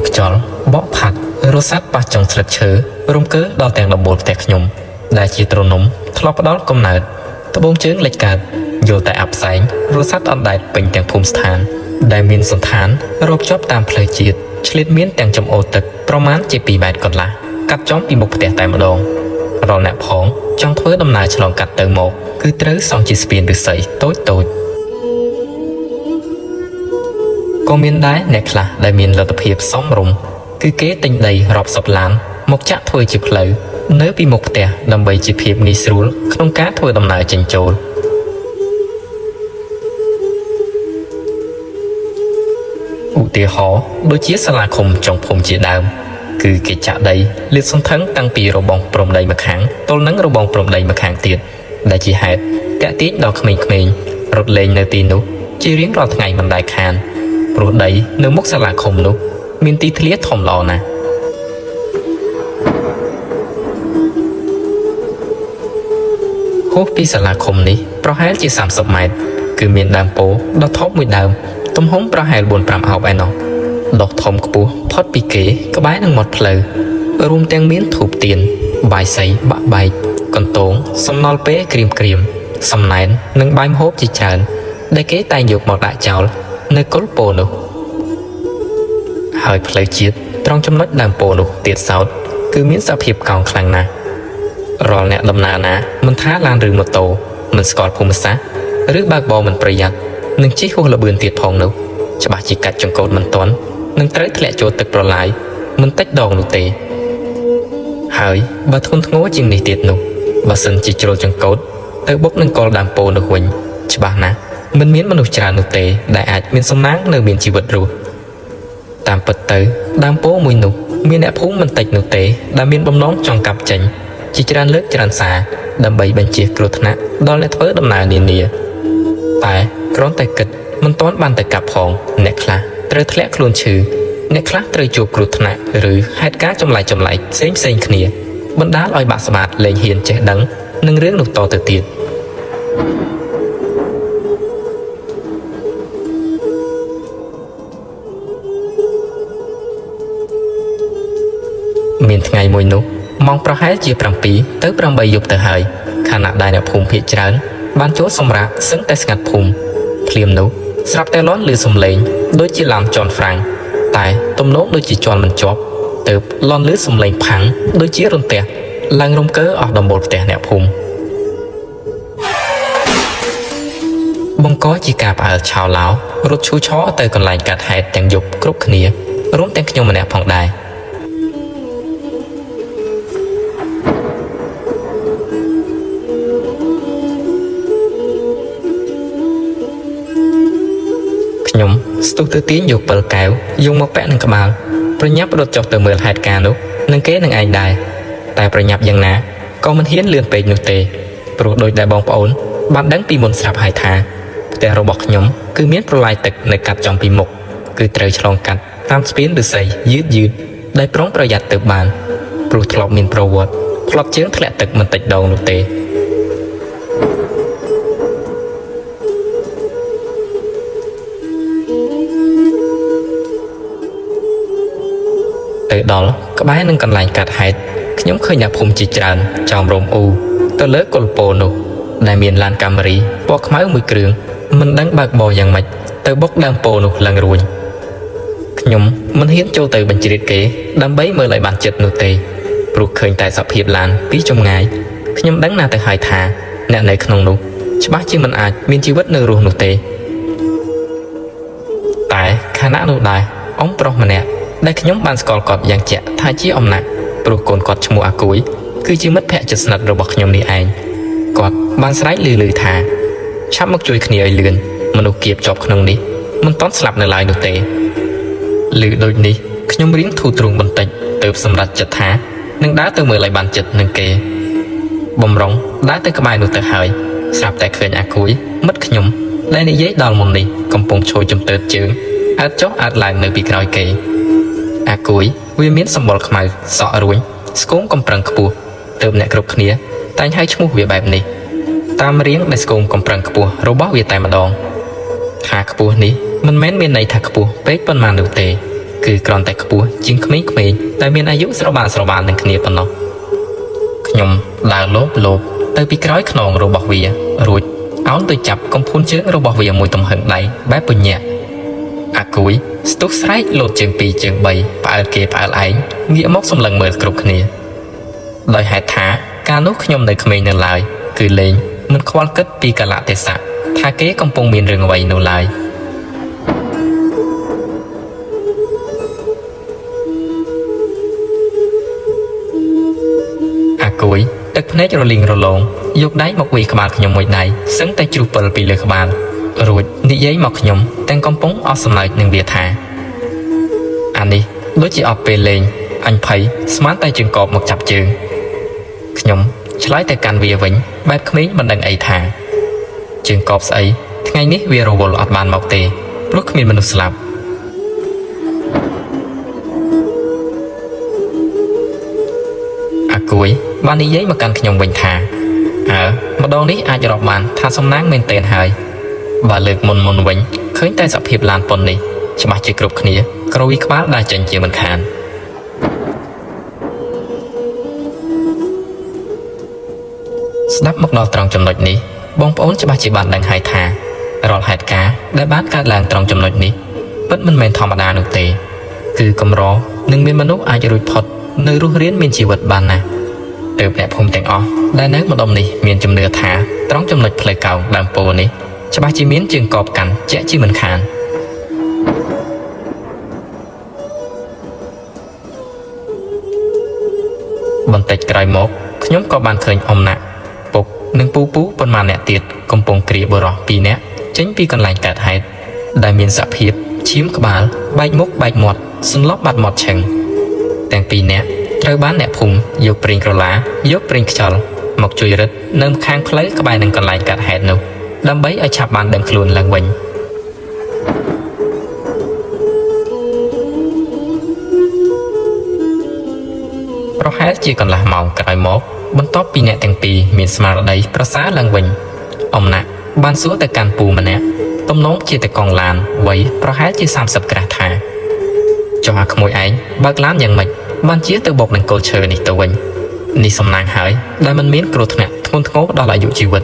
กจอลเบาผัดรสซัดปะจงสลัดเชือรวมเกอดอแตงดอกโบแตกขยมได้จีตรนมทลอปดอลกำเนิดตะบงเชิงเล็กกาดโยแต่อับแสงรสซัดอันใดเป็นแตงภูมิสถานได้มีสถานรบจอบตามเพลจีดชลิดเมียนแตงจำโอตึกประมาณ7 ปีแบบก่อนละกัดจ้อมปีมุกแต่แต่มาดองเราแนบพองจ้องเพื่อดำนาฉลองกัดเติมหมกคือเต๋อ2 จีสเปียนหรือใส่โต้ยก็มีได้เนคลาได้มีลัตเพียบซ้อมรุมคือเก๋ติงใดรอบสับล้านมกจะถ้วยจีเพลเนื้อปีมุกแต่ดำใบจีเพียบนิสรูลขนมก้าถ้วยดำนาจิงโจลอุติหอโดยเชี่ยสลาคมจงพมจีดามคือเกจะใดเลือดสนทั้งตั้งปีระบองปรมใดมาขังต้นนังระบองปรมใดมาขังเตียดได้จีเหตุแกะตีดอกเขมงรถเลงในตีนุจีเรียงรอดไงมันได้คานโปรดใดเนื้อมุกสลาคมนุมีนตีทะเลทอมรอนะโฮปีสลาคมนี้เพราะให้จี30 เมตรคือมีนดามโปดอกท็อปมือดามต้มห้องประหารบนปรำเอาไปนอดอกทอมกปูพอดปีเก๋กระบายหนึ่งหมดเพลรวมแตงมิ้นถูกเตียนใบใสบะใบก่อนโตงสำนอลเป๊ะกรีมสำนันหนึ่งใบมโฮบจีจานได้เก๋ตายหยกหมดได้เจ้าในกอลโปนุหายเพลจีดตรองจำนวนดามโปนุเตียดเสาคือมิ้นสะเพียบกองคลังนะรอเนี่ยดำนานะมันท้าลานหรือมโตมันสกอตภูมิศาหรือบากบอมันประหยัดหนึ่งชี้หัวระเบือนเตียดพองนุฉบับจีกัดจงโกดมันต้นหนึ่งเตะทะเลโจตึกปลายมันเต็กดองนุเตหายบาทุนทงว่าจิงในเตียดนุบาสันจีโจจงโกดเตะบกหนึ่งกอลดามโปนุวิญฉบับนะมันมีมนุษย์จานุเตได้อาจมีสมนังในมีชีวิตรู้ตามปัตเตอร์ดามโปมวยนุมีแนบพุ่งมันเต็กนุเตได้มีบำน้องจองกับจังจีจานเลิกจานสาดำใบบัญชีกรุธนะดอนและเทอดำนาเนียแต่กร้อนแต่กิดมันต้อนบันแต่กับพองเนคลาเตะทะเลคลุนชื่อเนคลาเตะจูกรุธนะหรือเหตุการณ์จำไหลเซ็งเขียบรรดาลอยบาสมาดเลยเฮียนเจดังหนึ่งเรื่องหนุกต่อเตียดมีนไงมวยนุมองประหารจีปรังปีเตอปรังใบยุบเตอหายขณะได้ในภูมิพิจารณ์บ้านโจสมรักซึ่งแต่สกัดภูมิเพลียมนุสรับแต่ร้อนหรือสมเลงโดยจีลามจอนฟรังแต่ต้มโนกโดยจีจอนมันจอบเติบร้อนหรือสมเลงพังโดยจีรนเตะลังรมเกอออกดมบดแต่แนวภูมิบงก้อยจีกาบชาวลาวรถชูช้อเตอกันไหลกัดหายแต่งยุบกรุบขเนียร่วมแต่งขยมมันแนวผ่องได้ยมสตูเตอร์ตีนอยู่เปิดแก้วยุงมาแปะหนึ่งกระบาลประยับรถจอดเติมเมืองหายการนุกนั่งเก้หนึ่งไอได้แต่ประยับยังนะก็มันเฮี้ยนเลื่อนไปนุเตปลุกโดยได้บองปอนบัดดังปีมนสลับหายทาแต่เราบอกยมคือเมียนประลายตึกในกัดจอมปีมกคือเตยฉลองกันตามสเปนหรือใส่ยืดได้พร้อมประหยัดเติบบานปลุกทลอบมินประวัติทลอบเชื้อทะเลตึกมันติดดองนุเตดอลก็บ้านนึงกันไหลกัดหายขยมเคยอยากภูมิจิตรันจอมรมอูตัวเลิกกลโปนุได้เมียนลานกามรีปอกไม้มือเกลืองมันดังบากบออย่างไม่เตอบกดังโปนุลังรุนขยมมันเฮี้ยนโจเตอบัญชีเก๋ดำใบเมื่อไหลบานเจ็ดนุเตปลุกเคยแต่สับเพียบลานปีจมงายขยมดังนาแต่หายทาแนในขนมนุฉบับที่มันอาจมีชีวิตเนื้อรูนุเตแต่คณะนุได้อ้อมปลอกมันแนได้ขยมบานสกอลกอดอย่างเจาะท่าชี้อมหนักปลุกโกนกอดชมูอากุยคือจีมัดแพะจะสนัดระบบขยมนี้เองกอดบานสไลด์ลือทาชับมักจุยขณีไอเลือนมนุษย์เกียบจอบขนมนี้มันต้อนสลับในลายนุเตลือโดยนี้ขยมเรียงถูตรงบนติเติบสำรัดจัดท้าหนึ่งด้าเติมเมื่อไหลบานจัดหนึ่งเกบ่มร้องด้าเติมกระบายนุเตหายสลับแต่เขื่อนอากุยมัดขยมได้ในเย้ดอลมุนนี้กำปงโชยจมเติร์ดจืงอาจจ๊อกอาจลายในปีกรอยเกอากุยวิมิตสมบูรณ์ขมายสอรุ่งสกุมกำปรังขบูเติมเนกรุบขเนียแต่ให้ชมูเวียแบบนี้ตามเรียงในสกุมกำปรังขบูโรบอเวียแต่มาดองหาขบูนี้มันแม้นเมียนในถักขบูเป๊กปนมาดูเต គឺគ្រាន់តែខ្ពស់ជាងក្មេងៗដែលមានអាយុស្របាលនឹងគ្នាប៉ុណ្ណោះខ្ញុំដើរលោបទៅពីក្រោយខ្នងរបស់វារួចអោនទៅចាប់កំភួនជើងរបស់វាមួយទំហឹងដៃបែបពញាក់អាគួយស្ទុះស្រែកលោតជើង2ជើង3ផ្អើលគេផ្អើលឯងងាកមកសម្លឹងមើលគ្រប់គ្នាដោយហេតុថាកាលនោះខ្ញុំនៅក្មេងនៅឡើយគឺលេងមិនខ្វល់គិតពីកាលៈទេសៈថាគេកំពុងមានរឿងអ្វីនោះឡើយអាគួយទឹកភ្នែករលីងរលោងយកដៃមកវាយក្បាលខ្ញុំមួយដៃសឹងតែជ្រុះពិលពីលើក្បាលរួចនិយាយមកខ្ញុំទាំងកំពុងអស់សំណើចនឹងវាថាអានេះដូចជាអត់ពេលលេងអញភ័យស្មានតែជើងកបមកចាប់ជើងខ្ញុំឆ្លើយទៅកាន់វាវិញបែបក្មេងមិនដឹងអីថាជើងកបស្អីថ្ងៃនេះវារវល់អត់បានមកទេព្រោះគ្មានមនុស្សស្លាប់អាគួយបាននិយាយមកកាន់ខ្ញុំវិញថាម្ដងនេះអាចរាប់បានថាសំណាងមែនទែនហើយបើលើកមុនវិញឃើញតែសភាពឡានប៉ុននេះច្បាស់ជាគ្រប់គ្នាក្រួយក្បាលដើរចេញជាមិនខានស្ដាប់មកដល់ត្រង់ចំណុចនេះបងប្អូនច្បាស់ជាបានដឹងហើយថារាល់ហេតុការណ៍ដែលបានកើតឡើងត្រង់ចំណុចនេះពិតមិនមែនធម្មតានោះទេគឺកម្រនឹងមានមនុស្សអាចរួចផុតនៅរស់រានមានជីវិតបានណាទើបអ្នកភូមិទាំងអស់ដែលនៅម្ដុំនេះមានជំនឿថាត្រង់ចំណុចផ្លូវកោងដើមពោធិ៍នេះច្បាស់ជាមានជើងកបកាន់ជាក់ជាមិនខានបន្តិចក្រោយមកខ្ញុំក៏បានឃើញអ៊ំណាក់ពុកនិងពូប៉ុន្មានអ្នកទៀតកំពុងគ្រាបរោះ2នាក់ចេញពីកន្លែងកើតហេតុដែលមានសភាពឈាមក្បាលបែកមុខបែកមាត់សន្លប់បាត់មាត់ឆឹងទាំង2នាក់ត្រូវបានអ្នកភូមិយកប្រេងក្រឡាយកប្រេងខ្យល់មកជួយរឹតនៅខាងផ្លូវក្បែរនឹងកន្លែងកើតហេតុនោះដើម្បីឲ្យឆាប់បានដឹងខ្លួនឡើងវិញប្រហែលជាកន្លះម៉ោងក្រោយមកបន្ទាប់ពីអ្នកទាំងពីរមានស្មារតីប្រសើរឡើងវិញអ៊ំណាក់បានសួរទៅកាន់ពូម្នាក់ទំនងជាតកងឡានវ័យប្រហែលជា30ក្រាស់ថាចុះអាក្មួយឯងបើកឡានយ៉ាងម៉េចបានជាទៅបុកនឹងគល់ឈើនេះទៅវិញនេះសំណាងហើយដែលមិនមានគ្រោះថ្នាក់ធ្ងន់ធ្ងរដល់អាយុជីវិត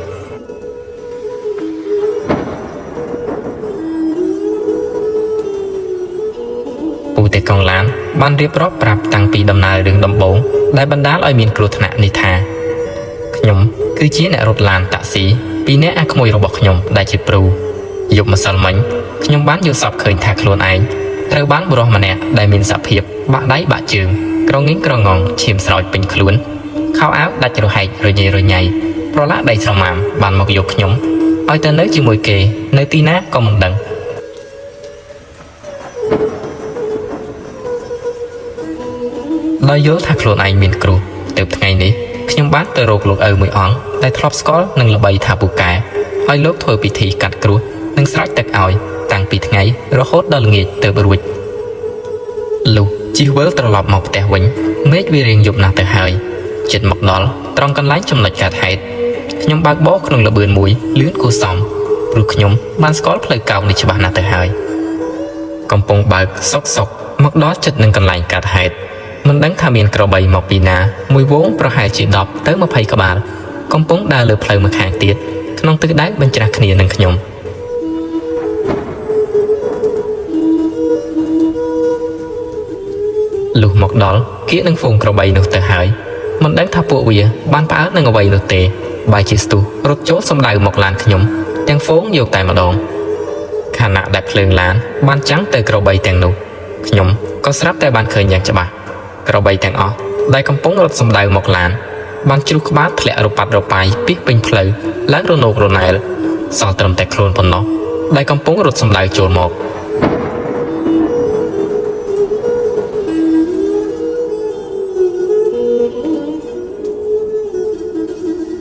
ពូតកងឡានបានរៀបរាប់ប្រាប់តាំងពីដំណើររឿងដំបូងដែលបណ្ដាលឲ្យមានគ្រោះថ្នាក់នេះថាខ្ញុំគឺជាអ្នករត់ឡានតាក់ស៊ីពីអ្នកអាក្មួយរបស់ខ្ញុំដែលជាព្រូយប់ម្សិលមិញខ្ញុំបានយល់សប្តិឃើញថាខ្លួនឯងត្រូវបានបុរសម្នាក់ដែលមានសភាពបាក់ដៃបាក់ជើងក្រងៀងក្រងងឈាមស្រោចពេញខ្លួនខោអាវដាច់រហែករញ៉េរញ៉ៃប្រឡាក់ដីស្រមាំបានមកយកខ្ញុំឲ្យទៅនៅជាមួយគេនៅទីណាក៏មិនដឹងដោយយល់ថាខ្លួនឯងមានគ្រោះទើបថ្ងៃនេះខ្ញុំបានទៅរកលោកឪមួយអង្គដែលធ្លាប់ស្គាល់នឹងល្បីថាពូកែឲ្យលោកធ្វើពិធីកាត់គ្រោះនិងស្រោចទឹកឲ្យតាំងពីថ្ងៃរហូតដល់ល្ងាចទើបរួចលុះជិះវិលត្រឡប់មកផ្ទះវិញមេឃវារៀងយប់ណាស់ទៅហើយជិតមកដល់ត្រង់កន្លែងចំណុចកើតហេតុខ្ញុំបើកបោក្នុងល្បឿនមួយលឿនគួរសមព្រោះខ្ញុំបានស្គាល់ផ្លូវកោងនេះច្បាស់ណាស់ទៅហើយកំពុងបើកសុកមកដល់ជិតនឹងកន្លែងកើតហេតុមិនដឹងថាមានក្របីមកពីណាមួយវងប្រហែលជា10ទៅ20ក្បាលកំពុងដើរលើផ្លូវមួយខាងទៀតក្នុងទិសដៅបញ្ច្រាស់គ្នានឹងខ្ញុំលុះមកដល់គៀកនឹងហ្វូងក្របីនោះទៅហើយមិនដឹងថាពួកវាបានផ្អើលនឹងអ្វីនោះទេបែរជាស្ទុះរត់ចូលសម្ដៅមកឡានខ្ញុំទាំងហ្វូងយកតែម្ដងខណៈដែលភ្លើងឡានបានចាំងទៅក្របីទាំងនោះខ្ញុំក៏ស្រាប់តែបានឃើញយ៉ាងច្បាស់ក្របីទាំងអស់ដែលកំពុងរត់សម្ដៅមកឡានបានជ្រុះក្បាលធ្លាក់រប៉ាត់រប៉ាយពីពេញផ្លូវឡើងរនោករណែលសល់ត្រឹមតែខ្លួនប៉ុណ្ណោះដែលកំពុងរត់សម្ដៅចូលមក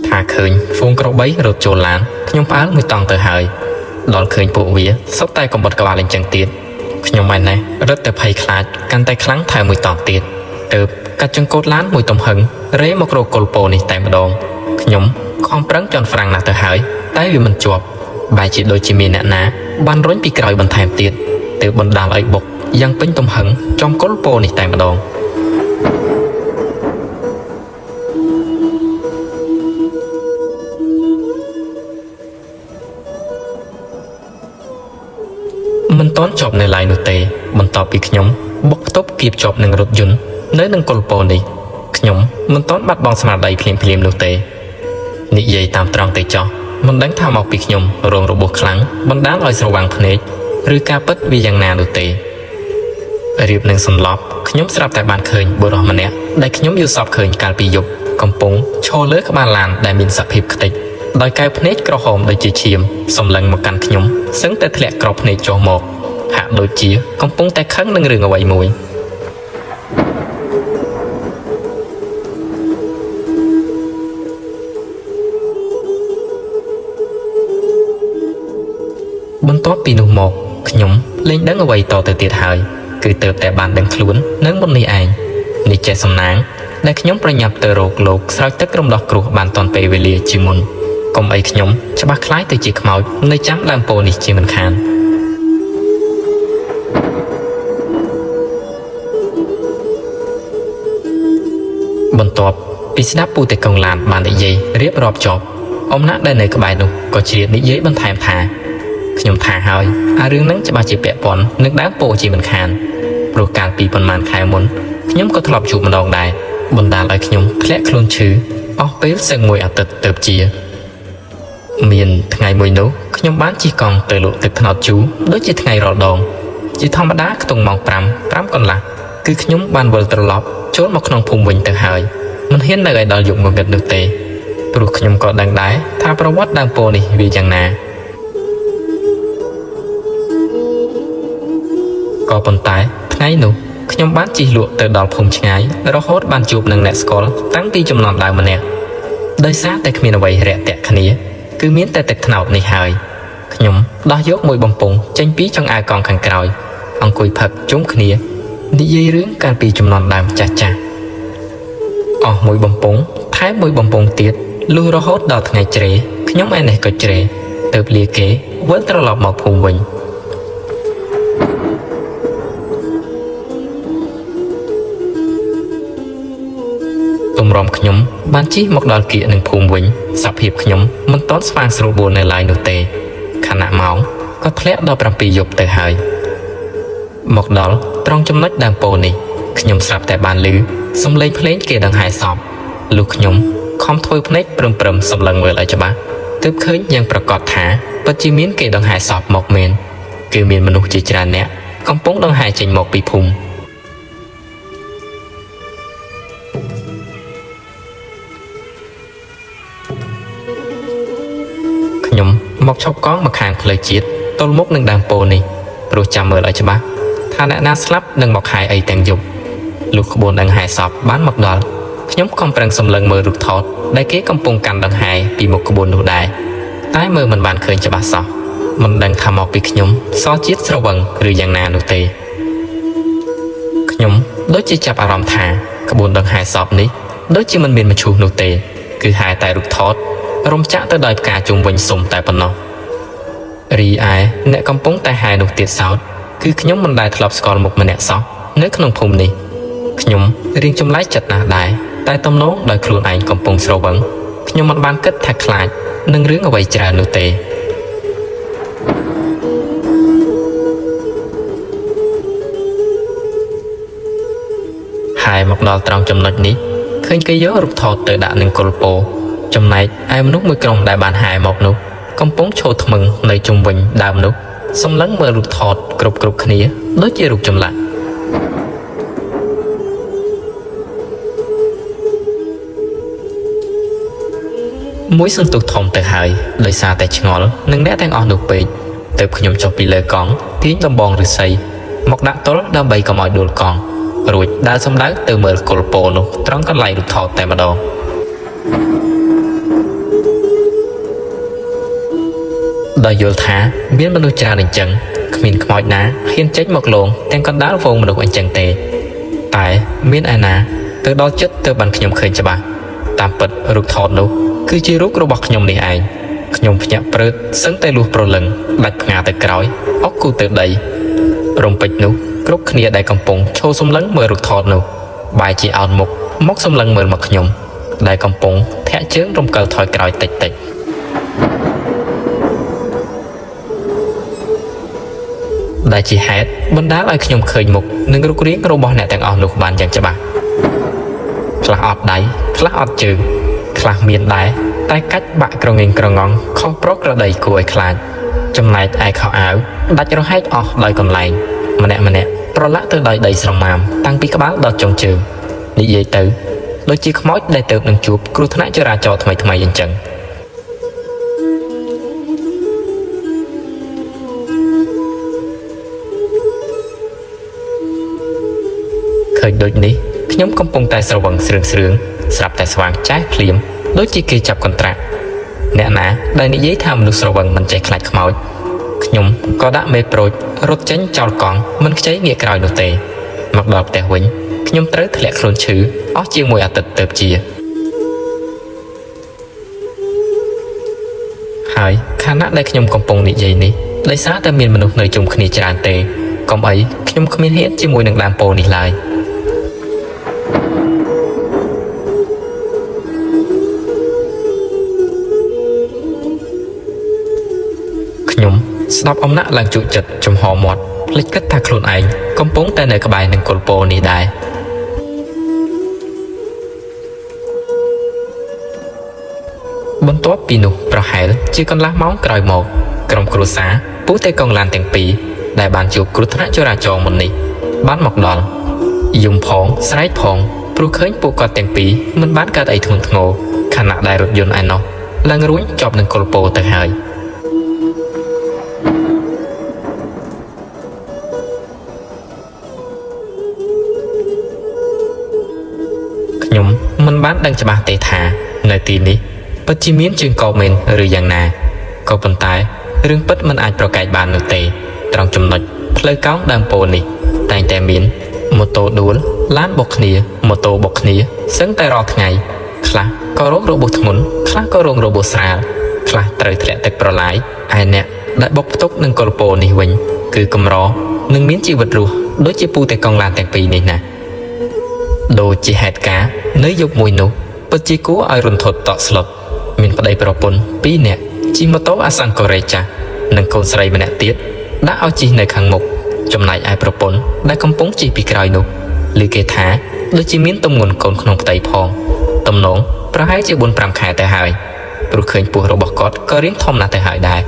ថាឃើញហ្វូងក្របីរត់ចូលឡានខ្ញុំផ្អើលមួយតង់ទៅហើយដល់ឃើញពួកវាសុទ្ធតែកំបុតក្បាលអញ្ចឹងទៀតខ្ញុំមិនណែរត់តែភ័យខ្លាចកាន់តែខ្លាំងថែមមួយតង់ទៀតទើបកាត់ចង្កូតឡានមួយទំហឹងរេមករកគល់ពោនេះតែម្ដងខ្ញុំខំប្រឹងចន់ហ្វ្រាំងណាស់ទៅហើយតែវាមិនជាប់បែរជាដូចជាមានអ្នកណាបានរុញពីក្រោយបន្ថែមទៀតទើបបណ្ដាលឲ្យបុក យ៉ាងពេញទំហឹងចំកុលពោនេះតែម្ដងមិនតន់ចប់នៅឡើយនោះទេបន្ទាប់ពីខ្ញុំបុកផ្ទប់គៀបជាប់នឹងរថយន្តនៅនឹងកុលពោនេះខ្ញុំមិនតន់បាត់បង់ស្មារតីភ្លាមនោះទេនិយាយតាមត្រង់ទៅចោះមិនដឹងថាមកពីខ្ញុំរងរបួសខ្លាំងបណ្ដាលឲ្យស្រវាំងភ្នែកឬការពិតវាយ៉ាងណានោះទេរៀបនឹងសន្លប់ខ្ញុំស្រាប់តែបានឃើញបុរសម្នាក់ដែលខ្ញុំយល់សពឃើញកាលពីយប់កំពុងឈរលើក្បាលឡានដែលមានសភាពខ្ទេចដោយកែវភ្នែកក្រហមដូចជាឈាមសម្លឹងមកកាន់ខ្ញុំសឹងតែធ្លាក់ក្របភ្នែកចុះមកហាក់ដូចជាកំពុងតែខឹងនឹងរឿងអ្វីមួយបន្ទាប់ពីនោះមកខ្ញុំលែងដឹងអ្វីតទៅទៀតហើយគឺទៅតែបានដឹងខ្លួននៅមុននេះឯងនេះចេះសំណាងដែលខ្ញុំប្រញាប់ទៅរកលោកស្រោចទឹករំដោះគ្រោះបានទាន់ពេលវេលាជាមុនកុំអីខ្ញុំច្បាស់ខ្លាយទៅជាខ្មោចនៅចាំដើមពោនេះជាមិនខានបន្ទាប់ពីស្ដាប់ពូតេកុងឡានបាននិយាយរៀបរាប់ចប់អំណាចដែលនៅក្បែរនោះក៏ជ្រាបនិយាយបន្ថែមថាខ្ញុំថាហើយរឿងហ្នឹងច្បាស់ជាពាក់ព័ន្ធនឹងដើមពោជាមិនខានព្រោះកាលពីប៉ុន្មានខែមុនខ្ញុំក៏ធ្លាប់ជួបម្ដងដែរបណ្ដាលឲ្យខ្ញុំធ្លាក់ខ្លួនឈឺអស់ពេលសឹងមួយអាទិត្យទៅជាមានថ្ងៃមួយនោះខ្ញុំបានជិះកង់ទៅលក់ទឹកត្នោតជូរដូចជាថ្ងៃរាល់ដងជាធម្មតាខ្ទង់ម៉ោង5កន្លះគឺខ្ញុំបានវិលត្រឡប់ចូលមកក្នុងភូមិវិញទៅហើយមិនហ៊ាននៅឲ្យដល់យប់ងងឹតនោះទេព្រោះខ្ញុំក៏ដឹងដែរថាប្រវត្តិដើមពោនេះវាយ៉ាងណាក៏ប៉ុន្តែថ្ងៃនោះខ្ញុំបានជិះលក់ទៅដល់ភូមិឆ្ងាយរហូតបានជួបនឹងអ្នកស្គាល់តាំងពីចំនួនដើមម្នាក់ដោយសារតែគ្មានអ្វីរាក់ទាក់គ្នាគឺមានតែទឹកត្នោតនេះហើយខ្ញុំដោះយកមួយបំពង់ចេញពីចង្អើកង់ខាងក្រោយអង្គុយផឹកជុំគ្នានិយាយរឿងកាលពីចំនួនដើមចាស់អស់មួយបំពង់ថែមមួយបំពង់ទៀតលុះរហូតដល់ថ្ងៃជ្រេខ្ញុំឯនេះក៏ជ្រេទៅលាគេវិលត្រឡប់មកភូមិវិញទំរំខ្ញុំបានជិះមកដល់គៀកនឹងភូមិវិញសភាពខ្ញុំមិនទាន់ស្វាងស្រួលបួលនៅឡើយនោះទេខណៈម៉ោងក៏ធ្លាក់ដល់7យប់ទៅហើយមកដល់ត្រង់ចំណុចដើមពោនេះខ្ញុំស្រាប់តែបានឮសំឡេងភ្លេងគេដង្ហែសពលុះខ្ញុំខំធ្វើភ្នែកព្រមសម្លឹងមើលឲ្យច្បាស់ទើបឃើញយ៉ាងប្រកបថាពិតជាមានគេដង្ហែសពមកមែនគឺមានមនុស្សជាច្រើនអ្នកកំពុងដង្ហែចេញមកពីភូមិខ្ញុំមកឈប់កង់មកខាងផ្លូវជាតិទល់មុខនឹងដើមពោនេះព្រោះចាំមើលឲ្យច្បាស់ថាអ្នកណាស្លាប់នឹងមកហែអីទាំងយប់លុះក្បួនដង្ហែសពបានមកដល់ខ្ញុំខំប្រឹងសម្លឹងមើលរូបថតដែលគេកំពុងកាន់ដង្ហែពីមុខក្បួននោះដែរតែមើលមិនបានឃើញច្បាស់សោះមិនដឹងថាមកពីខ្ញុំសល់ជាតិស្រវឹងឬយ៉ាងណានោះទេខ្ញុំដូចជាចាប់អារម្មណ៍ថាក្បួនដង្ហែសពនេះដូចជាមិនមានមឈូសនោះទេគឺហែតែរូបថតរំចាក់ទៅដោយផ្កាជុំវិញសុំតែប៉ុណ្ណោះរីឯអ្នកកំពុងតែហែនោះទៀតសោតគឺខ្ញុំមិនដែលធ្លាប់ស្គាល់មុខម្នាក់សោះនៅក្នុងភូមិនេះខ្ញុំរៀងចម្លែកចិត្តណាស់ដែរតែទំនងដោយខ្លួនឯងកំពុងស្រវឹងខ្ញុំមិនបានគិតថាខ្លាចនឹងរឿងអ្វីច្រើននោះទេហើយមកដល់ត្រង់ចំណុចនេះឃើញគេយករូបថតទៅដាក់នឹងគល់ពោចំណែកឯមនុស្សមួយក្រុមដែលបានហែមកនោះកំពុងឈរថ្មឹងនៅជុំវិញដើមនោះសម្លឹងមើលរូបថតគ្រប់គ្នាដូចជារូបចម្លាក់មួយសន្ទុះធំទៅហើយដោយសារតែឆ្ងល់នឹងអ្នកទាំងអស់នោះពេកទើបខ្ញុំចុះពីលើកង់ទាញដំបងឫស្សីមកដាក់ទល់ដើម្បីកុំឲ្យដួលកង់រួចដើរសម្ដៅទៅមើលគល់ពោនោះត្រង់កន្លែងរូបថតតែម្ដងដោយយល់ថាមានមនុស្សច្រើនអញ្ចឹងគ្មានខ្មោចណាហ៊ានចេញមកលងទាំងកណ្ដាលវងមនុស្សអញ្ចឹងទេតែមានឯណាទៅដល់ចិត្តទៅបានខ្ញុំឃើញច្បាស់តាមពិតរូបថតនោះគឺជារូបរបស់ខ្ញុំនេះឯងខ្ញុំភ្ញាក់ព្រឺតសឹងតែលុះប្រលឹងដាច់ផ្ងាទៅក្រោយអុកគូទៅដីរំពេចនោះ គ្រប់គ្នាដែលកំពុងឈោសំឡឹងមើលរូបថតនោះបែរជាអោនមុខមកសំឡឹងមើលមកខ្ញុំដែលកំពុងធាក់ជើងរំកិលថយក្រោយតិចដែលជាហេតុបណ្ដាលឲ្យខ្ញុំឃើញមុខនិងរូបរាងរបស់អ្នកទាំងអស់នោះបានយ៉ាងច្បាស់ខ្លះអត់ដៃខ្លះអត់ជើងខ្លះមានដែរតែកាច់បាក់ក្រងេងក្រងងខុសប្រក្រតីគួរឲ្យខ្លាចចំណែកឯខោអាវដាច់រហែកអស់ដោយកន្លែងម្នាក់ប្រឡាក់ទៅដោយដីស្រមាមតាំងពីក្បាលដល់ចុងជើងនិយាយទៅដូចជាខ្មោចដែលទៅនឹងជួបគ្រោះថ្នាក់ចរាចរណ៍ថ្មីអញ្ចឹងឃើញដូចនេះខ្ញុំកំពុងតែស្រវឹងស្រឿងស្រាប់តែស្វាងចាស់ភ្លាមដូចជាគេចាប់កន្ត្រាក់អ្នកណាដែលនិយាយថាមនុស្សស្រវឹងមិនចេះខ្លាចខ្មោចខ្ញុំក៏ដាក់មេប្រូចរត់ចេញចោលកង់មិនខ្ចីងាកក្រោយនោះទេមកដល់ផ្ទះវិញខ្ញុំត្រូវធ្លាក់ខ្លួនឈឺអស់ជាង1អាទិត្យទៅជាហើយខណៈដែលខ្ញុំកំពុងនិយាយនេះដោយសារតែមានមនុស្សនៅជុំគ្នាច្រើនទេកុំអីខ្ញុំគ្មានហ៊ានជាមួយនឹងដើមពោធិ៍នេះឡើយខ្ញុំស្ដាប់អំណាក់ឡើងជក់ចិត្តចំហមាត់ភ្លេចគិតថាខ្លួនឯងកំពុងតែនៅក្បែរនឹងគល់ពោធិ៍នេះដែរបន្ទាប់ពីនោះប្រហែលជាកន្លះម៉ោងក្រោយមកក្រុមគ្រួសារពូតេកង់ឡានទាំងពីរដែលបានជួបគ្រោះថ្នាក់ចរាចរណ៍មុននេះបានមកដល់យំផងស្រែកផងព្រោះឃើញពួកគាត់ទាំងពីរមិនបានកើតអីធ្ងន់ធ្ងរខណៈដែលរថយន្តឯណោះឡើងរួញជាប់នឹងគល់ពោធិ៍ទៅហើយខ្ញុំមិនបានដឹងច្បាស់ទេថានៅទីនេះពិតជាមានជើងកោមែនឬយ៉ាងណាក៏ប៉ុន្តែរឿងពិតមិនអាចប្រកែកបាននោះទេត្រង់ចំណុចផ្លូវកោងដើមពោធិ៍នេះតែងតែមានម៉ូតូដួលឡានបុកគ្នាម៉ូតូបុកគ្នាសឹងតែរាល់ថ្ងៃខ្លះក៏រងរបួសធ្ងន់ខ្លះក៏រងរបួសស្រាលខ្លះត្រូវធ្លាក់ទឹកប្រឡាយឯអ្នកដែលបុកផ្ទុកនឹងគល់ពោធិ៍នេះវិញគឺកម្រនឹងមានជីវិតរស់ដូចជាពូតេកង់ឡានទាំងពីរនេះណាដូចជាហេតុការណ៍នៅយប់មួយនោះពិតជាគួរឲ្យរន្ធត់តក់ស្លុតមានប្តីប្រពន្ធ2នាក់ជិះម៉ូតូអាសាំងកូរ៉េចាស់និងកូនស្រីម្នាក់ទៀតដាក់ឲ្យជិះនៅខាងមុខចំណែកឯប្រពន្ធដែលកំពុងជិះពីក្រោយនោះឮគេថាដូចជាមានទំងន់កូនក្នុងផ្ទៃផងទំនងប្រហែលជា 4-5 ខែទៅហើយព្រោះឃើញពោះរបស់គាត់ក៏រៀងធំណាស់ទៅហើយដែរ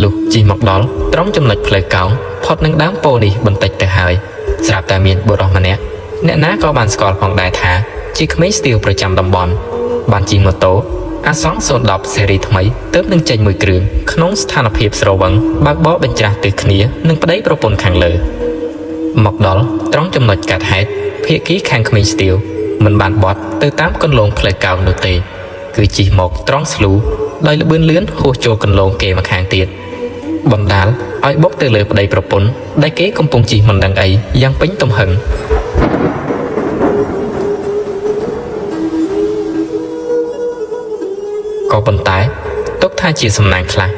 លុះជិះមកដល់ត្រង់ចំណុចផ្លូវកោងផុតនឹងដើមពោធិ៍នេះបន្តិចទៅហើយស្រាប់តែមានបុរសម្នាក់អ្នកណាក៏បានស្គាល់ផងដែរថាជាក្មេងស្ទាវប្រចាំតំបន់បានជិះម៉ូតូអាសង់010ស៊េរីថ្មីទើបនឹងចេញមួយគ្រឿងក្នុងស្ថានភាពស្រវឹងបើកបរបញ្ច្រាស់ទិសគ្នានឹងប្តីប្រពន្ធខាងលើមកដល់ត្រង់ចំណុចកាត់ហេតុភាគីខាងក្មេងស្ទាវមិនបានបត់ទៅតាមគន្លងផ្លូវកោងនោះទេគឺជិះមកត្រង់ស្លូដោយល្បឿនលឿនហួសចូលគន្លងគេមកខាងទៀតបណ្ដាលឲ្យបុកទៅលើប្តីប្រពន្ធដែលគេកំពុងជិះមិនដឹងអីយ៉ាងពេញទំហឹងក៏ប៉ុន្តែទុកថាជាសំណាងខ្លះ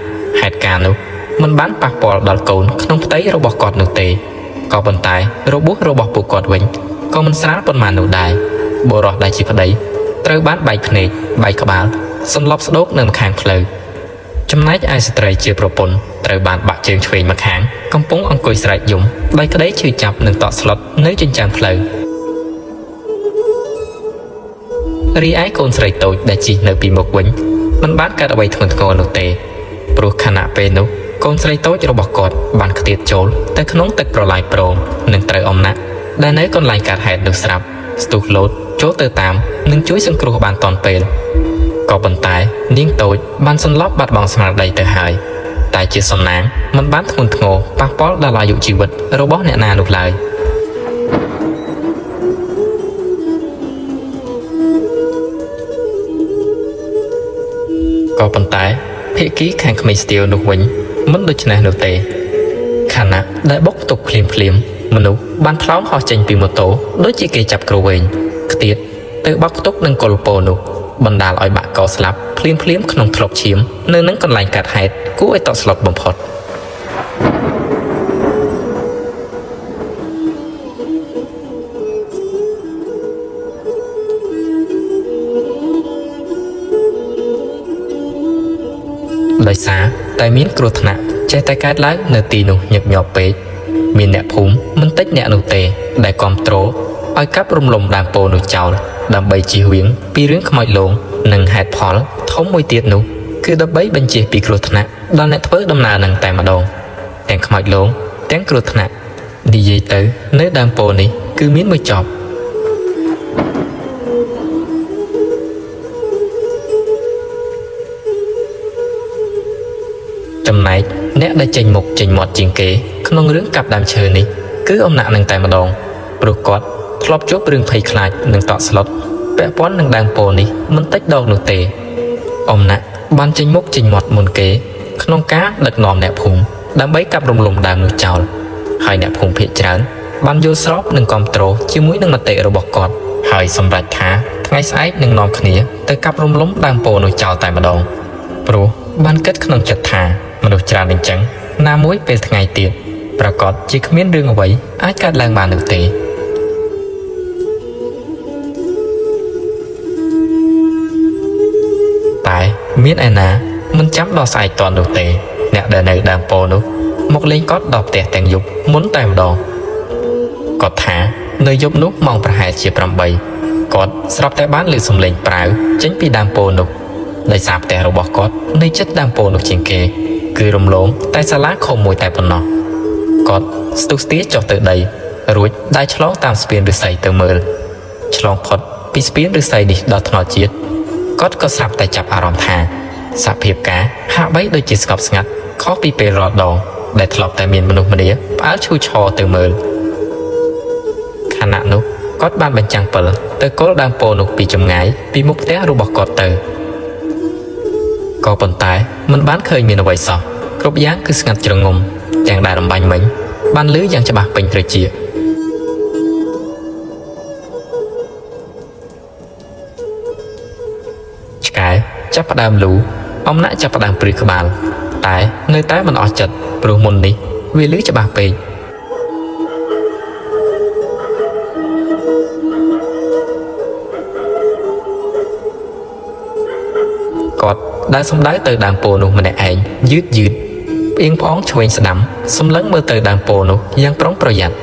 ហេតុការណ៍នោះមិនបានប៉ះពាល់ដល់កូនក្នុងផ្ទៃរបស់គាត់នោះទេក៏ប៉ុន្តែរបួសរបស់ពួកគាត់វិញក៏មិនស្រាលប៉ុន្មាននោះដែរបុរសដែលជាប្តីត្រូវបានបែកភ្នែកបែកក្បាលសន្លប់ស្ដោកនៅម្ខាងផ្លូវចំណែកឯស្ត្រីជាប្រពន្ធត្រូវបានបាក់ជើងឆ្វេងម្ខាងកំពុងអង្គុយស្រែកយំដោយក្តីឈឺចាប់នឹងតក់ស្លុតនៅចិញ្ចើមផ្លូវរីឯកូនស្រីតូចដែលជិះនៅពីមុខវិញមិនបានកើតអ្វីធ្ងន់ធ្ងរនោះទេព្រោះខណៈពេលនោះកូនស្រីតូចរបស់គាត់បានខ្ទាតចូលទៅក្នុងទឹកប្រឡាយប្រងនិងត្រូវអំណាក់ដែលនៅកន្លែងកើតហេតុនោះស្រាប់ស្ទុះលោតចូលទៅតាមនិងជួយសង្គ្រោះបានទាន់ពេលក៏ប៉ុន្តែនាងតូចបានសន្លប់បាត់បង់ស្មារតីទៅហើយតែជាសំណាងមិនបានធ្ងន់ធ្ងរប៉ះពាល់ដល់អាយុជីវិតរបស់អ្នកណានោះឡើយក៏ប៉ុន្តែភាគីខាងក្មេងស្ទាវនោះវិញមិនដូច្នេះនោះទេខណៈដែលបុកទុកភ្លាមមនុស្សបានផ្លោមហោះចេញពីម៉ូតូដូចជាគេចាប់គ្រូវែងខ្ទាតទៅបោកផ្ទុកនឹងគល់ពោធិ៍នោះ បណ្ដាលឲ្យបាក់កោស្លាប់ភ្លាមក្នុងធ្លុកឈាមនៅនឹងកន្លែងកាត់ហេតុគួរឲ្យតក់ស្លុតបំផុតដោយសារតែមានគ្រោះថ្នាក់ចេះតែកើតឡើងនៅទីនោះញឹកញាប់ពេកមានអ្នកភូមិមិនតិចអ្នកនោះទេដែលគាំទ្រឲ្យកាប់រំលំដើមពោធិ៍នោះចោលដើម្បីជៀសវាងពីរឿងខ្មោចលងនិងហេតុផលធំមួយទៀតនោះគឺដើម្បីបញ្ជៀសពីគ្រោះថ្នាក់ដល់អ្នកធ្វើដំណើរនឹងតែម្ដងទាំងខ្មោចលងទាំងគ្រោះថ្នាក់និយាយទៅនៅដើមពោធិ៍នេះគឺមានមួយចប់ចំណែកអ្នកដែលចេញមុខចេញមាត់ជាងគេក្នុងរឿងកាប់ដើមឈើនេះគឺអំណាក់នឹងតែម្ដងព្រោះគាត់ធ្លាប់ជួបរឿងភ័យខ្លាចនិងតក់ស្លុតពាក់ព័ន្ធនឹងដើមពោធិ៍នេះមិនតិចដងនោះទេអំណាក់បានចេញមុខចេញមាត់មុនគេក្នុងការដឹកនាំអ្នកភូមិដើម្បីកាប់រំលំដើមនោះចោលហើយអ្នកភូមិភាគច្រើនបានយល់ស្របនិងគាំទ្រជាមួយនឹងមតិរបស់គាត់ហើយសម្រេចថាថ្ងៃស្អែកនឹងនាំគ្នាទៅកាប់រំលំដើមពោធិ៍នោះចោលតែម្ដងព្រោះបានគិតក្នុងចិត្តថាមនុស្សច្រើនអញ្ចឹងណាមួយពេលថ្ងៃទៀតប្រកាសជាគ្មានរឿងអ្វីអាចកើតឡើងបាននោះទេតែមានឯណាមិនចាំដល់ស្អែកតនោះទេអ្នកដែលនៅដើមពោធិ៍នោះមកលេងគាត់ដល់ផ្ទះទាំងយប់មុនតែម្ដងគាត់ថានៅយប់នោះម៉ោងប្រហែលជា 8គាត់ស្រាប់តែបានលើកសំឡេងប្រាវចេញពីដើមពោធិ៍នោះដោយសារផ្ទះរបស់គាត់នៅជិតដើមពោធិ៍នោះជាងគេគឺរំលងតែសាលាខំមួយតែប៉ុណ្ណោះគាត់ស្ទុះស្ទាចុះទៅដីរួចដើរឆ្លងតាមស្ពានឫស្សីទៅមើលឆ្លងផុតពីស្ពានឫស្សីនេះដល់ថ្នល់ជាតិគាត់ក៏ស្រាប់តែចាប់អារម្មណ៍ថាសភាពការហាក់បីដូចជាស្ងប់ស្ងាត់ខុសពីពេលរាល់ដងដែលធ្លាប់តែមានមនុស្សម្នាផ្អើលឈូឆរទៅមើលខណៈនោះគាត់បានបញ្ចាំងពិលទៅគល់ដើមពោធិ៍នោះពីចម្ងាយពីមុខផ្ទះរបស់គាត់ទៅក៏ប៉ុន្តែមិនបានឃើញមានអ្វីសោះគ្រប់យ៉ាងគឺស្ងាត់ជ្រងំទាំងដែលរំបាញ់មិញបានលឺយ៉ាងច្បាស់ពេញត្រចៀកឆ្កែចាប់ផ្ដើមលូអំណាក់ចាប់ផ្ដើមព្រឺក្បាលតែនៅតែមិនអស់ចិត្តព្រោះមុននេះវាលឺច្បាស់ពេកគាត់ដើរសម្ដៅទៅដើមពោធិ៍នោះម្នាក់ឯងយឺតផ្អៀងផ្អងឆ្វេងស្ដាំសម្លឹងមើលទៅដើមពោធិ៍នោះយ៉ាងប្រុងប្រយ័ត្ន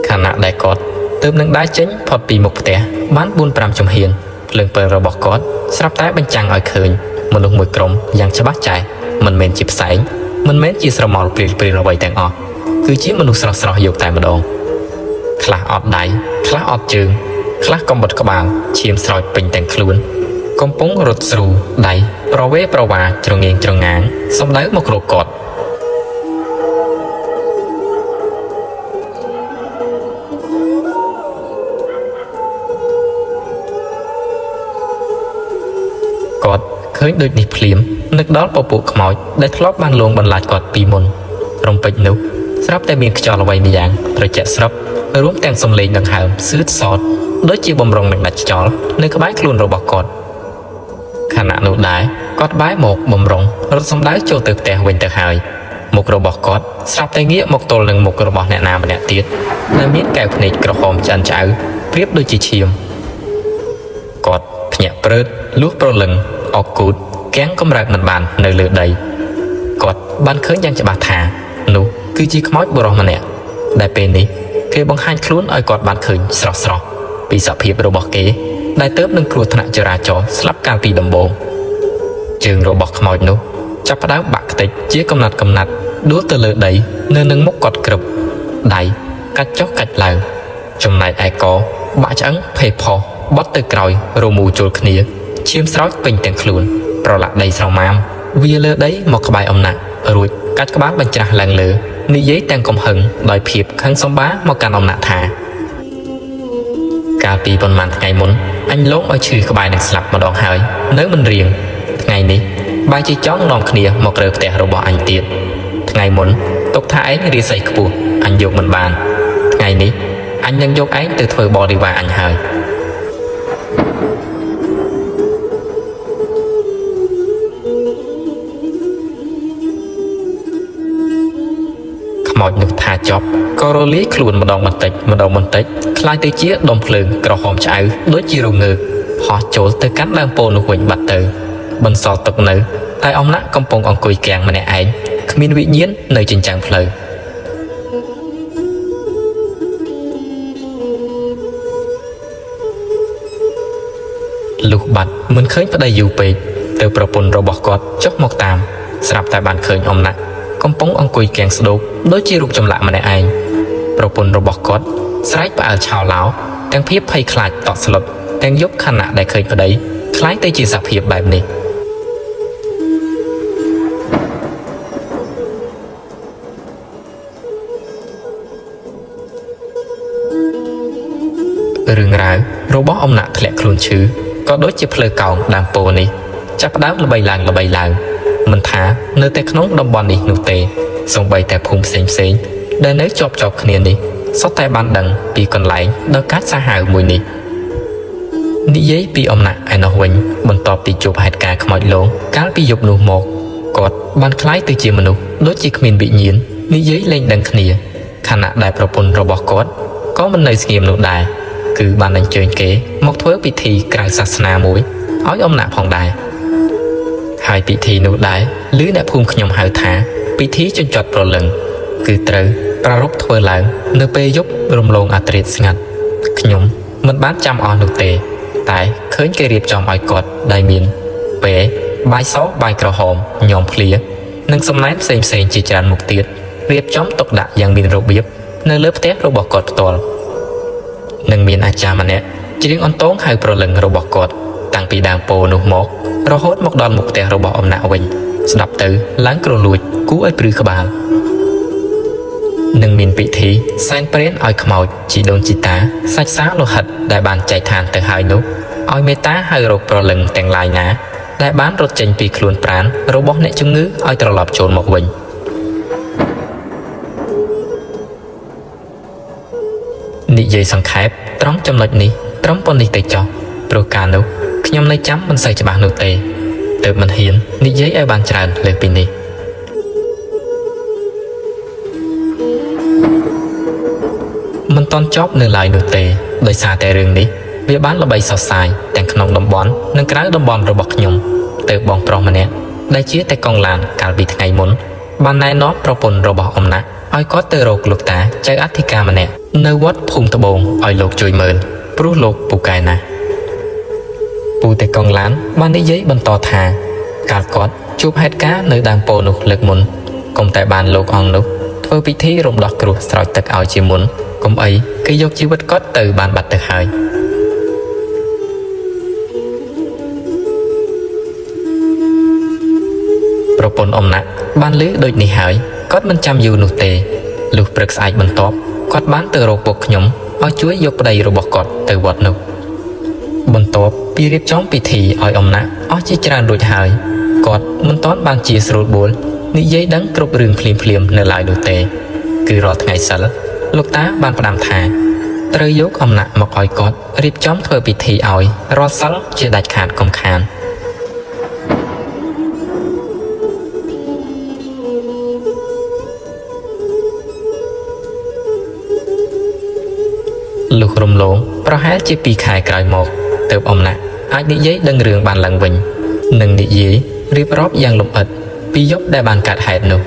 ខណៈដែលគាត់ទើបនឹងដើរចេញផុតពីមុខផ្ទះបាន 4-5 ជំហានភ្លើងពិលរបស់គាត់ស្រាប់តែបញ្ចាំងឲ្យឃើញមនុស្សមួយក្រុមយ៉ាងច្បាស់ចែសមិនមែនជាផ្សែងមិនមែនជាស្រមោលព្រាលអ្វីទាំងអស់គឺជាមនុស្សស្រស់យកតែម្ដងខ្លះអត់ដៃខ្លះអត់ជើងខ្លះកំបុតក្បាលឈាមស្រោចពេញទាំងខ្លួនកំពុងរត់ស្រូដៃប្រវេប្រវាច្រងៀងច្រងាងសម្ដៅមករកគាត់គាត់ឃើញដូចនេះភ្លាមនឹកដល់ពពួកខ្មោចដែលធ្លាប់បានលងបន្លាចគាត់ពីមុនរំពេចនោះស្រាប់តែមានខ្យល់អ្វីម្យ៉ាងត្រជាក់ស្រាប់រួមទាំងសំឡេងដង្ហើមសឿតសតដូចជាបំរុងនឹងដាច់ខ្យល់នៅក្បែរខ្លួនរបស់គាត់ខណៈនោះដែរគាត់បែរមកបំរុងរត់សម្ដៅចូលទៅផ្ទះវិញទៅហើយមុខរបស់គាត់ស្រាប់តែងាកមកទល់នឹងមុខរបស់អ្នកណាម្នាក់ទៀតដែលមានកែវភ្នែកក្រហមឆ្អិនឆ្អៅប្រៀបដូចជាឈាមគាត់ភ្ញាក់ព្រឺតលុះប្រលឹងអកគូតគាំងកម្រើកមិនបាននៅលើដីគាត់បានឃើញយ៉ាងច្បាស់ថានោះគឺជាខ្មោចបុរសម្នាក់ដែលពេលនេះគេបង្ហាញខ្លួនឲ្យគាត់បានឃើញស្រស់ពីសភាពរបស់គេដែលទើបនឹងគ្រោះថ្នាក់ចរាចរណ៍ស្លាប់កាលពីដំបូងជើងរបស់ខ្មោចនោះចាប់ផ្ដើមបាក់ខ្ទេចជាកំណាត់ដួលទៅលើដីនៅនឹងមុខគាត់ក្រឹបដៃកាច់ចុះកាច់ឡើងចំណែកឯកបាក់ឆ្អឹងភេផុសបត់ទៅក្រោយរមូរជុលគ្នាឈាមស្រោចពេញទាំងខ្លួនប្រឡាក់ដីស្រមាមវាលើដីមកក្បែរអំណាក់រួចកាច់ក្បាលបញ្ច្រាស់ឡើងលើនិយាយទាំងកំហឹងដោយភាពខឹងសម្បាមកកាន់អំណាក់ថាកាលពីប៉ុន្មានថ្ងៃមុនអញលងឲ្យឈឺក្បែរនឹងស្លាប់ម្ដងហើយនៅមិនរៀងថ្ងៃនេះបែរជាចង់នាំគ្នាមករើផ្ទះរបស់អញទៀតថ្ងៃមុនទុកថាឯងរាសីខ្ពស់អញយកមិនបានថ្ងៃនេះអញនឹងយកឯងទៅធ្វើបរិវារអញហើយ มอดนุธาจอบก็โรลีคลุนมาดองมันติดคลายตัวเจี๊ยดมเพลิงกระหอมใจด้วยจีรุงเงือหอโจลเตกันแรงโปนุหุ่นบัดเตอบนสอดตกเนื้อแต่อมละกำปงองกุยแกงมาในไอ้ขมินวิญญาณในจินจังเพลิงลูกบัดมันเคยประเดี๋ยวไปเตอประปนระบอกกอดจกหมกตามสลับแต่บานเคยอมละกำปงองกุยแกงสะดุกโดยจีรุกจำละมาในไอ้ประปนระบอกกอดสไลด์ไปเอาชาวลาวแตงเพียบไพ่คลายต่อสลบแตงยกขณะได้เคยประเดี๋ยวคล้ายเตจีสับเพียบแบบนี้เรื่องราวโรบออมหนักแถลกคลุนชื้อก็โดยจีเพลเก่าดามโปนี้จับดาวระบายลางมันท้าเนื้อแต่ขนมดมบอลนี้หนุเตส่งใบแต่ภูมิเซ็งได้เนื้อจอบเนียนี้ซอแต่บานดังปีก่อนไหลดอกกัดสาหายมวยนี้นิยัยปีอมหนักไอ้นอวินบนต่อปีจูบเหตุการณ์ขมอยลงการปียุบหนูหมกกอดบานคล้ายตัวจีมนุษย์โดยจีขมินบิญญนิยัยเล่งดังเนียขณะได้ประปนระบอกกอดก็มันในสกีมนุษย์ได้คือบานดังเจนเก๋มกเทวพิธีกลางศาสนามวยอ้อยอมหนักผ่องได้หายพิธีนุษย์ได้หรือในภูมิขยมหายถาพิธีจนจอดโปรลึงคือเตอประรบเทวหลังเนื้อเปยยุบรวมลงอัตริสงัดขยมมันบ้านจำออนุเตแต่เคยเกลียบจอมอ้อยกอดได้มีนเป๋ใบซอใบกระหอมยอมเพลียนังสมัยเซนจีจานมุกเตียดเรียบจอมตกดะอย่างมีระเบียบเนื้อเลือบเตะระบอกกอดตัวนังมีนอาจารย์มันเนี่ยจึงอันโต้งให้โปรลึงระบอกกอดตั้งปีดางโปนุหมกเราโหดมกดอนมุกเตะระบอกอมนาวินสดับตือล้างกระลุยกู้ไอ้ปรือขบาลหนึ่งมินปิธีแซนเปรนอ้อยขมอยจีโดนจิตาสัจสาโลหัดได้บานใจทานแต่หายนุอ้อยเมตาให้เราโปรลึงแต่งลายนะได้บ้านรถเจนปีคลุนปราณเราบอกเนจุงงื้ออ้อยตลอดโจรหมกวินนิยัยสังขบตรองจำหนดนี้ตรองปนนิเตจอโปรการนุขยมในจ้ำมันใส่จะบางนุเตเติบมันเห็นนิยัยไอบานจานเลยปีนี้มันตอนจอบเนื้อลายนุเตโดยซาแต่เรื่องนี้เบี้ยบ้านระบายสาวสายแต่งขนมดมบอลนังกระดมบอลระบอกขยมเติบบองปลอมมันเนี่ยได้เชื้อแต่กองลานการบิดไงมุนบานนายน้อประปนระบอกอมนะอ้อยก็เตอโรกลูกตาใจอัธิกามันเนี่ยเนื้อวัดภูมิตะบงอ้อยโลกจุยเมินปรุโลกปูกายนะปูแต่กองล้านบ้านได้ย้ายบรรต่อทาการกอดจูบเหตุการณ์ในดังโปนุเลิกมุนกลมแต่บานโลกองนุเพื่อพิธีรมดอกกรุสอยตึกเอาจีมุนกลมไอ้ก็ยกชีวิตก็เตอบานบัดเตอหายประปนอมนะบ้านลื้อโดยนิหายก็มันจำอยู่นุเตลูกปรึกษาบรรทบกอดบ้านเตอโรปกขยมเอาช่วยยกประเดี๋ยวระบอกกอดเตอวัดนุบนโต๊ะปีเรียบจ้องพิธีอ้อยอมนะอ้อจิจารโดยหายกอดมันต้อนบางจีสรุปบุญนิยัยดังกรบเรื่องเพลียมในลายดูเตคือรอไงสัลลูกตาบานประดามทาเตยยกอมนะมาอ้อยกอดเรียบจ้องเธอพิธีอ้อยรอสัลจะดัดขาดกำคานลูกรมโลงประหารจีปีขายกลายหมอกเติบอมนะอาจนิยัยดังเรื่องบานหลังวิญหนึ่งนิยัยรีบรอบอย่างลมอัดปียกได้บานกัดหายนุ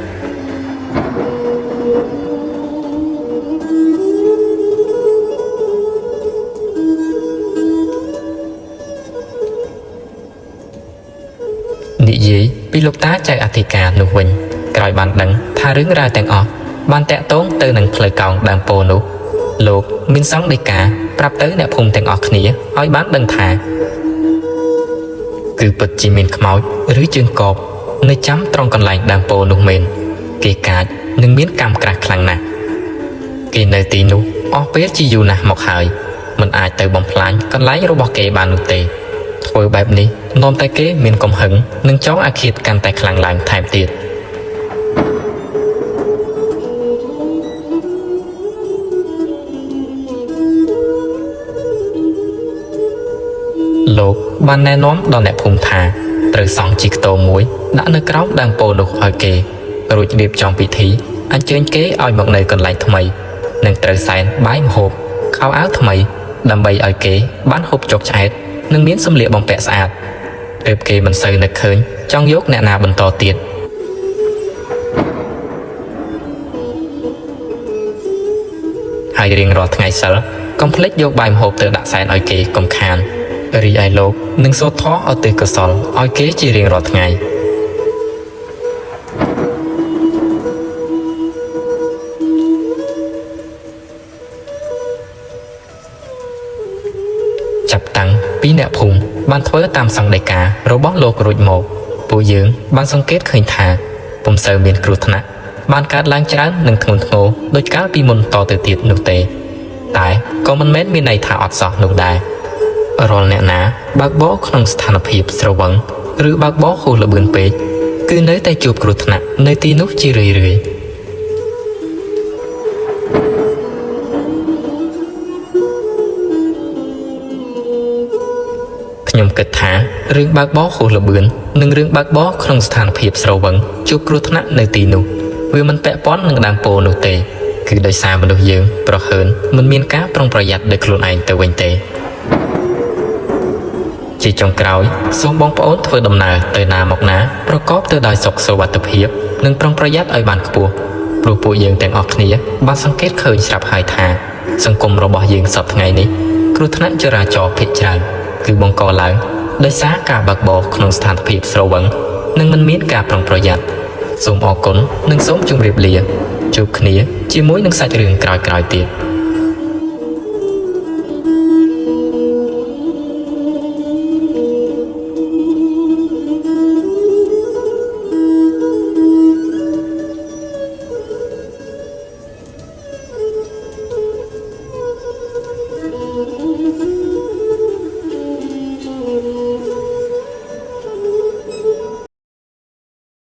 นิยัยปีลูกตาใจอธิการนุวิญกลายบานดังทาเรื่องราวแต่งออกบานแตะโต้งเตอหนังเพลย์กองดังโปนุโลกมินซังเดกาปรับเตอเนี่ยภูมิแต่งออกเนียอ้อยบ้านดังทาคือปัจจิมินขมอยหรือจึงกอบในจ้ำตรงกันไหลดังโปนุเมนเกกาดหนึ่งมิ้นกำกระคลังหนักเกเนตีนุออกเปรจีอยู่นะหมอกหายมันอาจเตอบอมพลายกันไหลระบอกเกบานุเตถอยแบบนี้นอนแต่เกมินกลมหึงหนึ่งจ้องอาคิดกันแต่คลังหลังแถมตีดโลกบ้านแน่น้อมดอนแหนภูมิทาตรึสองจิกโตมวยđã nơi cáo đang bồ nục ở kề rồi điệp trong vị thí anh chơi kế oi một nơi còn lại thay nâng trời sàn bái hộp khao áo thay đầm bay oi kế bán hộp chọc chạy nâng miếng xâm lịa bằng vẽ sạch rệp kế mình xây nực khơi trong dốc nè nà bần to tiền hai riêng rọt ngày sau complete dốc bài hộp từ đã sàn oi kế công khan ri ai lốp nâng số thó ở từ cơ sol oi kế chỉ riêng rọt ngày chập tăng bí nẹ phùng ban thối tam sang đại cả rồi bó lô của một bộ dưỡng ban song kết khơi thả vùng sờ miền cửu thana ban cát lang tráng nâng thùng thô đôi cá pi môn to từ tiệt nụ tề tại có mình mét miền này thả ọt sọt nụ đài rồi nẹ ná bác bó không sanh phiệp sầu vắng rư bác bó khô là bươn pê cứ nơi tay chụp cửu thana nơi ti nút chi rì rì nhom kịch thả riêng bác bó khô là bươn nâng riêng bác bó không sanh phiệp sầu vắng chụp cửu thana nơi ti nút vì mình vẽ bón nâng đàm pô nụ tề cứ đời xa mình được dưỡng pro hơn mình miên cá trongประหยัด để luôn anh từ bên tề chỉ trong cõi xuống bóng bóng thôi đầm nà tới nà mọc ná pro cóp tới đòi sọc sâu và tập hiệp nâng trong ประหยัด ở bàn cua pro bộ dưỡngแต่งออกนี้บ้านสังเกตเคยสับหายทางสังคมเราบอกdưỡngสับไงนี้ครูทนันจะราจอพิจารคือบงกอหลังได้ซากาบักบอกขนมสถานพิบสระวังนึ่งมันมีกาปรองประหยัดសូមអរគុណនិងសូមជម្រាបលាជួបគ្នាជាមួយនឹងសាច់រឿងក្រោយៗទៀត